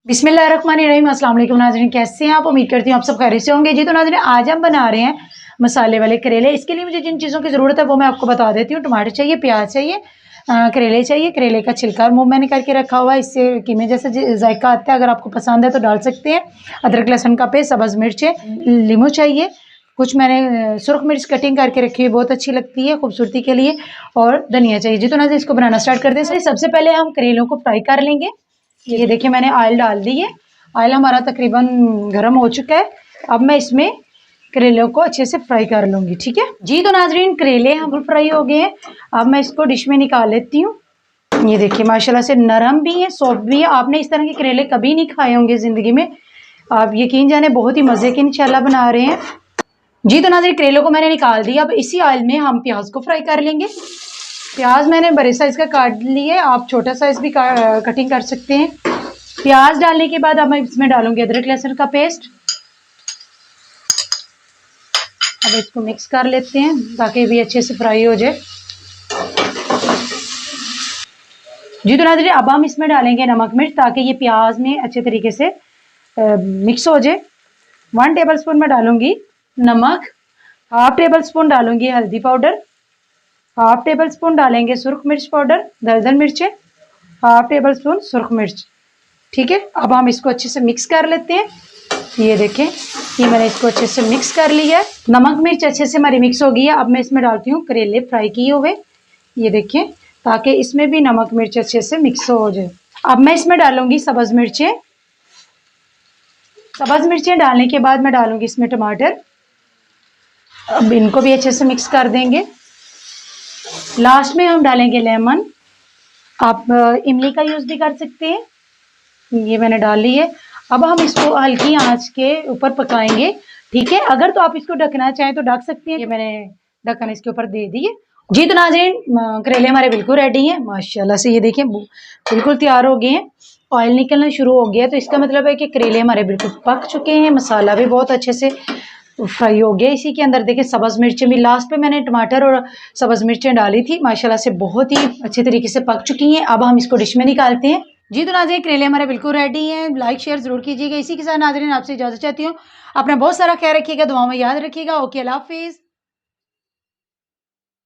बिस्मिल्लाहिर्रहमानिर्रहीम। अस्सलाम वालेकुम नाज़रीन, कैसे हैं आप? उम्मीद करती हूँ आप सब खैरियत से होंगे। जी तो नाज़रीन, आज हम बना रहे हैं मसाले वाले करेले। इसके लिए मुझे जिन चीज़ों की ज़रूरत है वो मैं आपको बता देती हूँ। टमाटर चाहिए, प्याज चाहिए, करेले चाहिए, करेले का छिलका मुँह मैंने करके रखा हुआ है, इससे कीमे जैसा जायका आता है। अगर आपको पसंद है तो डाल सकते हैं। अदरक लहसुन का पेस्ट, सब्ज़ मिर्चें, लीमू चाहिए, कुछ मैंने सुरख मिर्च कटिंग करके रखी है, बहुत अच्छी लगती है खूबसूरती के लिए, और धनिया चाहिए। जी तो नाज़रीन, इसको बनाना स्टार्ट कर दें। सबसे पहले हम करेलों को फ्राई कर लेंगे। ये देखिए, मैंने ऑयल डाल दी है। ऑयल हमारा तकरीबन गर्म हो चुका है। अब मैं इसमें करेलों को अच्छे से फ्राई कर लूँगी, ठीक है जी। तो नाजरीन, करेले हम फ्राई हो गए हैं। अब मैं इसको डिश में निकाल लेती हूँ। ये देखिए, माशाल्लाह से नरम भी है, सॉफ्ट भी है। आपने इस तरह के करेले कभी नहीं खाए होंगे ज़िंदगी में। आप यकीन जाने बहुत ही मज़े के इंशाल्लाह बना रहे हैं। जी तो नाजरीन, करेलों को मैंने निकाल दिया। अब इसी ऑयल में हम प्याज को फ्राई कर लेंगे। प्याज मैंने बड़े साइज़ का काट लिए, आप छोटा साइज़ भी कटिंग कर सकते हैं। प्याज डालने के बाद अब मैं इसमें डालूंगी अदरक लहसुन का पेस्ट। अब इसको मिक्स कर लेते हैं ताकि भी अच्छे से फ्राई हो जाए। जी तो नाज़रीन, अब हम इसमें डालेंगे नमक मिर्च ताकि ये प्याज में अच्छे तरीके से मिक्स हो जाए। 1 टेबल स्पून में डालूंगी नमक, 1/2 टेबल स्पून डालूंगी हल्दी पाउडर, 1/2 टेबल स्पून डालेंगे सुरख मिर्च पाउडर, दरदर मिर्चें, 1/2 टेबल स्पून सुरख मिर्च, ठीक है। अब हम इसको अच्छे से मिक्स कर लेते हैं। ये देखें, ये मैंने इसको अच्छे से मिक्स कर लिया है। नमक मिर्च अच्छे से हमारी मिक्स हो गई है। अब मैं इसमें डालती हूँ करेले फ्राई किए हुए। ये देखें, ताकि इसमें भी नमक मिर्च अच्छे से मिक्स हो जाए। अब मैं इसमें डालूंगी सब्ज़ मिर्चें। सब्ज़ मिर्चें डालने के बाद मैं डालूंगी इसमें टमाटर। अब इनको भी अच्छे से मिक्स कर देंगे। लास्ट में हम डालेंगे लेमन। आप इमली का यूज़ भी कर सकते हैं। ये मैंने डाल ली है। अब हम इसको हल्की आंच के ऊपर पकाएंगे, ठीक है। अगर तो आप इसको ढकना चाहें तो ढक सकते हैं। ये मैंने ढक्कन इसके ऊपर दे दी है। जी तो नाज़रीन, करेले हमारे बिल्कुल रेडी हैं माशाल्लाह से। ये देखिए, बिल्कुल तैयार हो गए हैं, ऑयल निकलना शुरू हो गया। तो इसका मतलब है कि करेले हमारे बिल्कुल पक चुके हैं। मसाला भी बहुत अच्छे से फ्राई हो गया। इसी के अंदर देखिए सब्ज़ मिर्चें भी, लास्ट पे मैंने टमाटर और सब्ज़ मिर्चें डाली थी, माशाल्लाह से बहुत ही अच्छे तरीके से पक चुकी हैं। अब हम इसको डिश में निकालते हैं। जी तो नाज़रीन, करेले हमारे बिल्कुल रेडी हैं। लाइक शेयर जरूर कीजिएगा। इसी के साथ नाज़रीन आपसे इजाज़त चाहती हूँ। अपना बहुत सारा ख्याल रखिएगा, दुआ में याद रखिएगा। ओके, अल्लाह हाफिज़।